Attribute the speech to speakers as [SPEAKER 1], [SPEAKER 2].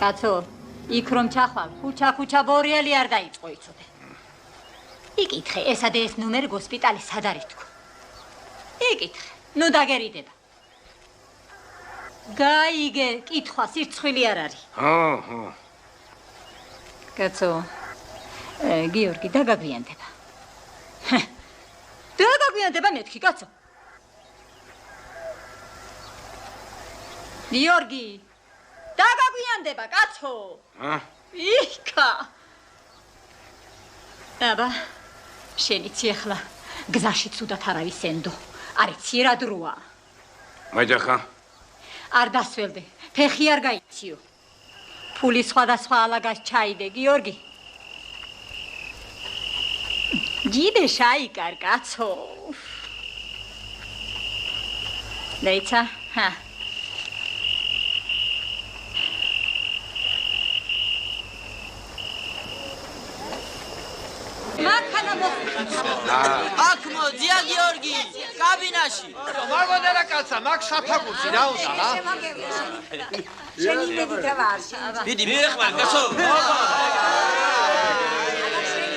[SPEAKER 1] კაცო, იქ რომ ჩახვალ, ქუჩა ბორიელი არ დაიწყო იცოდე. იკითხე, ესა და ეს ნუმერი გოსპიტალი სად არის თქო. იკითხე, ნუ დაგერიდება. გაიგე, კითხვა სირცხვილი არ არის.
[SPEAKER 2] ხო.
[SPEAKER 1] კაცო, გიორგი დაგაგვიანდება. დაგაგვიანდება მეთქი, კაცო. გიორგი, დაგაგვიანდება, კაცო. იქა. აბა, შენიცი ახლა გზაში ცუდად არავის ენდო. არიცი რა დროა.
[SPEAKER 2] მაჯახა.
[SPEAKER 1] არ დასველდე, ფეხი არ გაიციო. ფული სხვადასხვა ალაგას ჩაიდე, გიორგი. გიდე შაიკარ, კაცო. დაიცა, ჰა. მანქანა მოხდა.
[SPEAKER 3] აქ მოდია გიორგი, კაბინაში.
[SPEAKER 4] მაგოდერა კაცა, მაგ საფაგურში რა უნდა რა?
[SPEAKER 5] შენი მედიტა ვარ.
[SPEAKER 3] დიდი მიხმარ, კაცო.